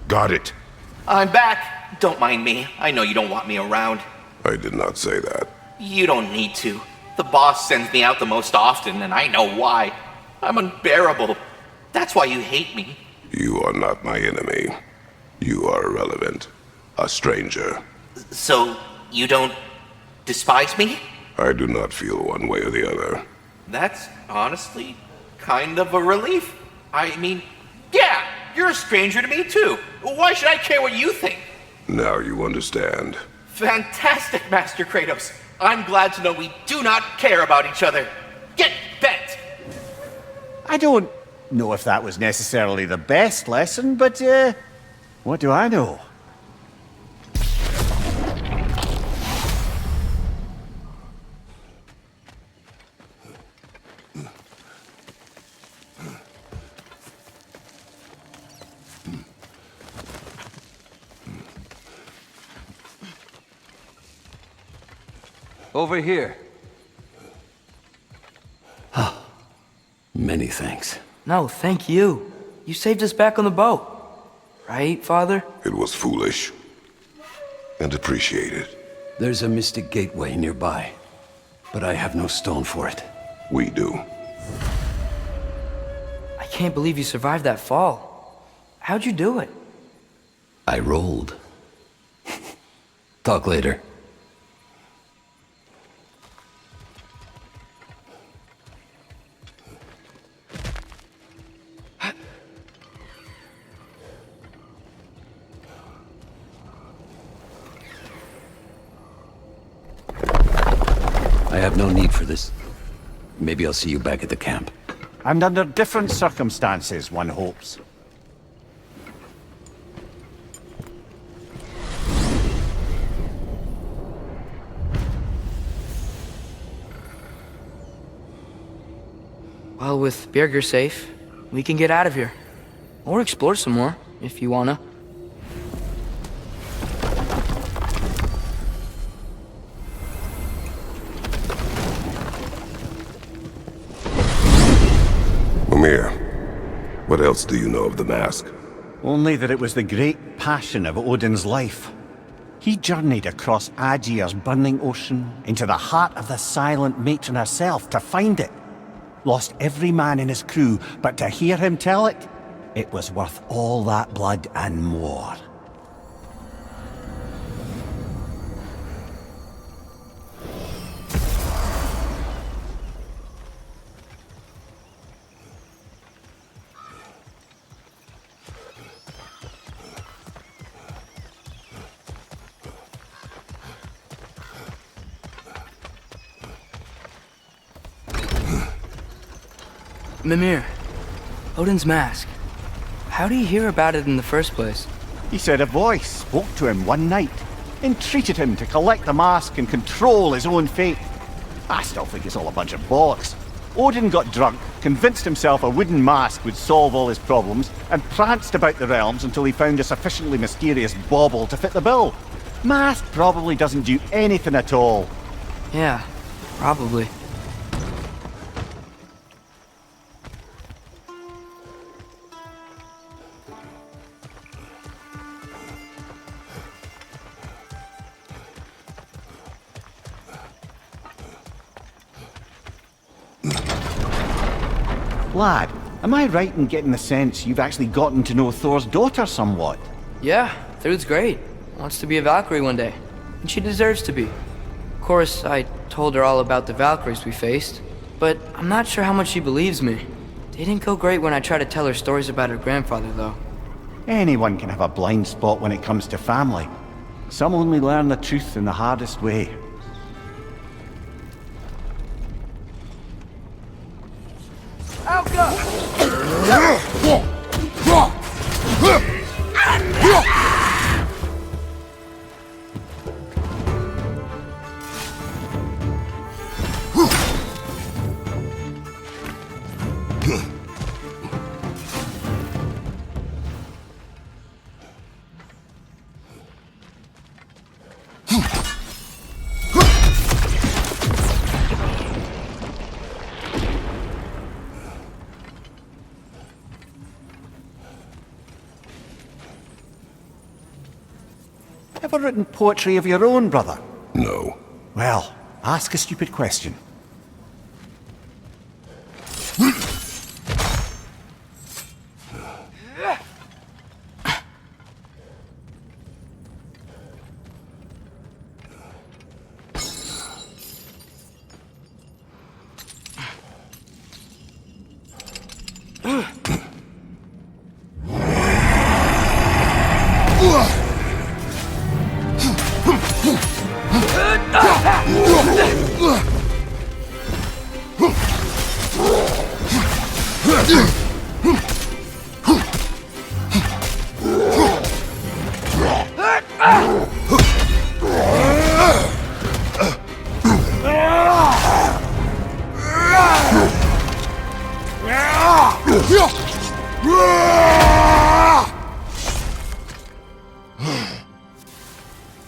Got it. I'm back. Don't mind me. I know you don't want me around. I did not say that. You don't need to. The boss sends me out the most often, and I know why. I'm unbearable. That's why you hate me. You are not my enemy. You are irrelevant. A stranger. So, you don't despise me? I do not feel one way or the other. That's honestly kind of a relief. I mean, yeah, you're a stranger to me too. Why should I care what you think? Now you understand. Fantastic, Master Kratos. I'm glad to know we do not care about each other. Get bent! I don't know if that was necessarily the best lesson, but, what do I know? Over here. Many thanks. No, thank you. You saved us back on the boat. Right, Father? It was foolish. And appreciated. There's a mystic gateway nearby, but I have no stone for it. We do. I can't believe you survived that fall. How'd you do it? I rolled. Talk later. I have no need for this. Maybe I'll see you back at the camp. And under different circumstances, one hopes. Well, with Birger safe, we can get out of here. Or explore some more, if you wanna. Mimir, what else do you know of the mask? Only that it was the great passion of Odin's life. He journeyed across Aegir's burning ocean into the heart of the silent matron herself to find it. Lost every man in his crew, but to hear him tell it, it was worth all that blood and more. Mimir, Odin's mask. How do you hear about it in the first place? He said a voice spoke to him one night, entreated him to collect the mask and control his own fate. I still think it's all a bunch of bollocks. Odin got drunk, convinced himself a wooden mask would solve all his problems, and pranced about the realms until he found a sufficiently mysterious bauble to fit the bill. Mask probably doesn't do anything at all. Yeah, probably. Lad, am I right in getting the sense you've actually gotten to know Thor's daughter somewhat? Yeah, Thur's great. Wants to be a Valkyrie one day. And she deserves to be. Of course, I told her all about the Valkyries we faced, but I'm not sure how much she believes me. Didn't go great when I tried to tell her stories about her grandfather, though. Anyone can have a blind spot when it comes to family. Some only learn the truth in the hardest way. Ever written poetry of your own, brother? No. Well, ask a stupid question.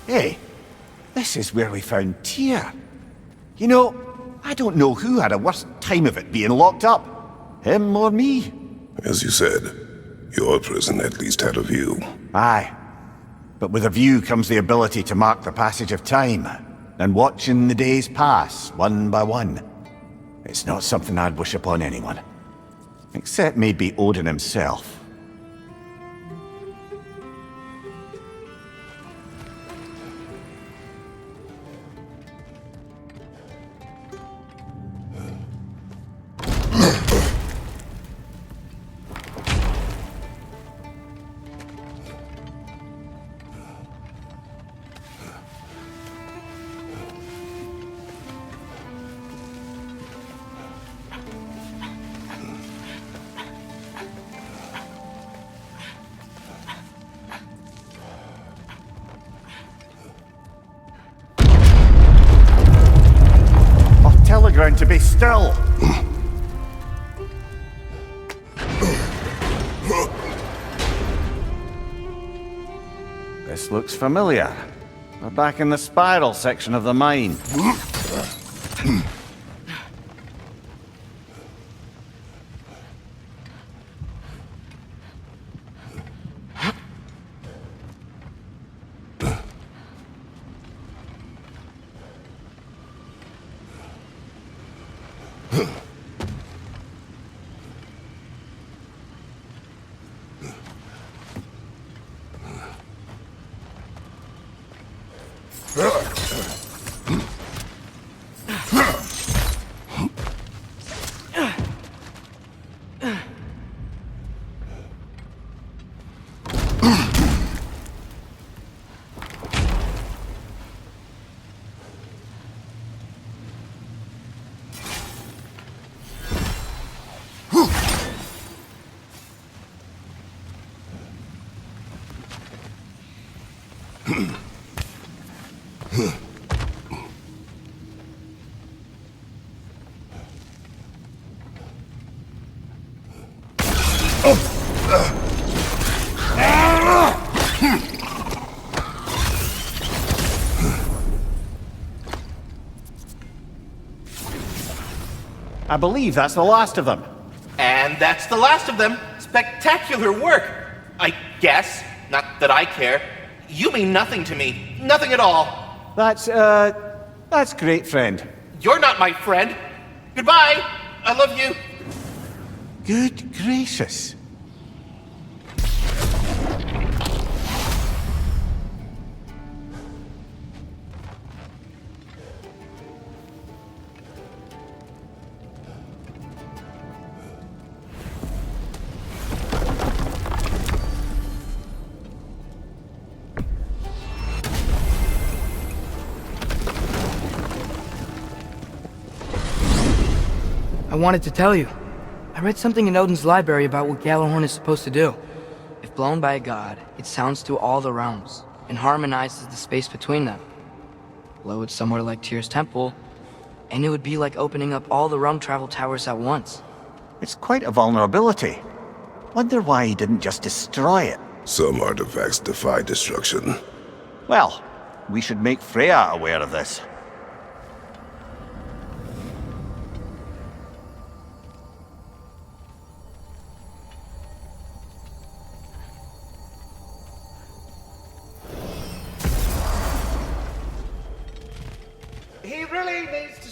Hey, this is where we found Tyr. You know, I don't know who had a worse time of it being locked up. Him or me. As you said, your prison at least had a view. Aye. But with a view comes the ability to mark the passage of time, and watching the days pass, one by one. It's not something I'd wish upon anyone. Except maybe Odin himself. Telegram to be still. This looks familiar. We're back in the spiral section of the mine. I believe that's the last of them. And that's the last of them. Spectacular work. I guess. Not that I care. You mean nothing to me. Nothing at all. That's great, friend. You're not my friend. Goodbye. I love you. Good gracious. I wanted to tell you. I read something in Odin's library about what Gjallarhorn is supposed to do. If blown by a god, it sounds through all the realms, and harmonizes the space between them. Blow it somewhere like Tyr's temple, and it would be like opening up all the realm travel towers at once. It's quite a vulnerability. Wonder why he didn't just destroy it. Some artifacts defy destruction. Well, we should make Freya aware of this.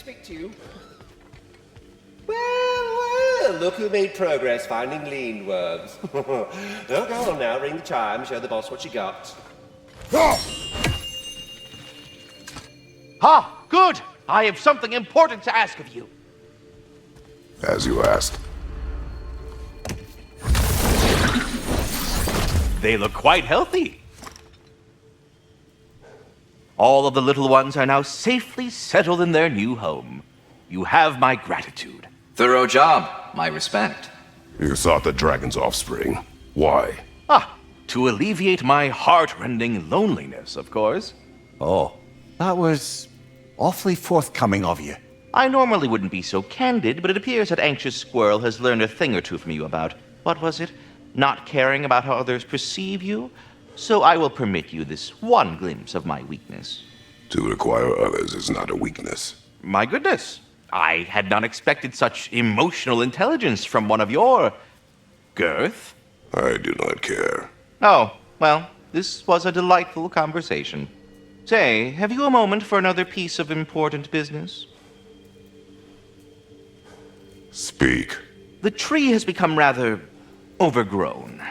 speak to you. Well, look who made progress finding lean worms. Oh, go on now, ring the chime, show the boss what you got. Ah, good! I have something important to ask of you. As you asked. They look quite healthy. All of the little ones are now safely settled in their new home. You have my gratitude. Thorough job. My respect. You sought the dragon's offspring. Why? To alleviate my heart-rending loneliness, of course. Oh, that was awfully forthcoming of you. I normally wouldn't be so candid, but it appears that Anxious Squirrel has learned a thing or two from you about, what was it? Not caring about how others perceive you? So I will permit you this one glimpse of my weakness. To require others is not a weakness. My goodness, I had not expected such emotional intelligence from one of your girth. I do not care. Oh, well, this was a delightful conversation. Say, have you a moment for another piece of important business? Speak. The tree has become rather overgrown.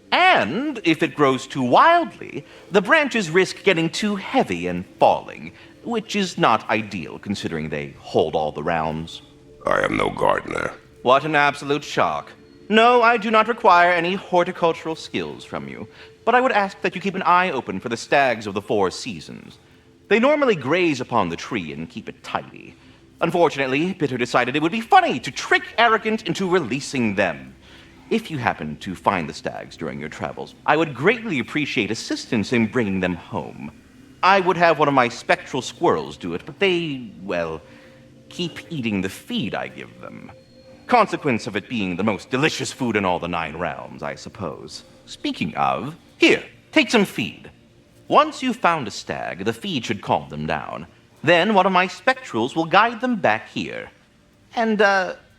And if it grows too wildly, the branches risk getting too heavy and falling, which is not ideal considering they hold all the rounds. I am no gardener. What an absolute shock. No, I do not require any horticultural skills from you, but I would ask that you keep an eye open for the stags of the 4 seasons. They normally graze upon the tree and keep it tidy. Unfortunately, Bitter decided it would be funny to trick Arrogant into releasing them. If you happen to find the stags during your travels, I would greatly appreciate assistance in bringing them home. I would have one of my spectral squirrels do it, but they, well, keep eating the feed I give them. Consequence of it being the most delicious food in all the 9 realms, I suppose. Speaking of, here, take some feed. Once you've found a stag, the feed should calm them down. Then one of my spectrals will guide them back here. And,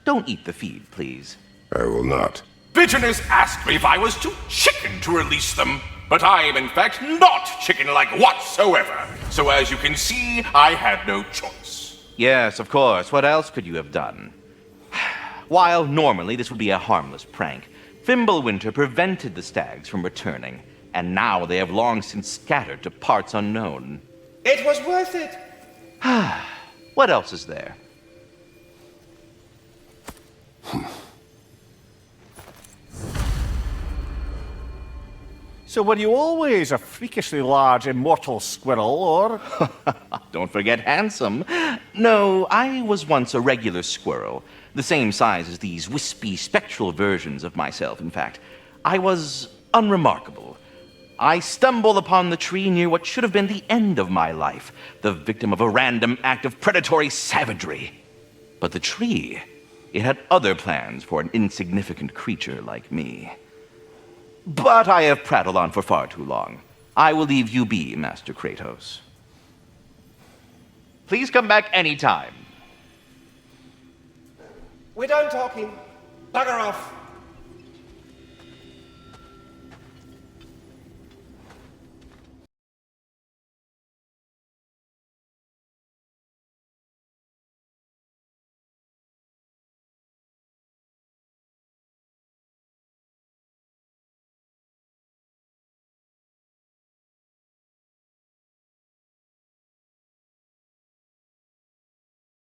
don't eat the feed, please. I will not. Bitterness asked me if I was too chicken to release them, but I am in fact not chicken-like whatsoever. So as you can see, I had no choice. Yes, of course. What else could you have done? While normally this would be a harmless prank, Fimbulwinter prevented the stags from returning, and now they have long since scattered to parts unknown. It was worth it. What else is there? So were you always a freakishly large immortal squirrel, or? Don't forget handsome. No, I was once a regular squirrel, the same size as these wispy, spectral versions of myself, in fact. I was unremarkable. I stumbled upon the tree near what should have been the end of my life, the victim of a random act of predatory savagery. But the tree, it had other plans for an insignificant creature like me. But I have prattled on for far too long. I will leave you be, Master Kratos. Please come back anytime. We're done talking. Bugger off.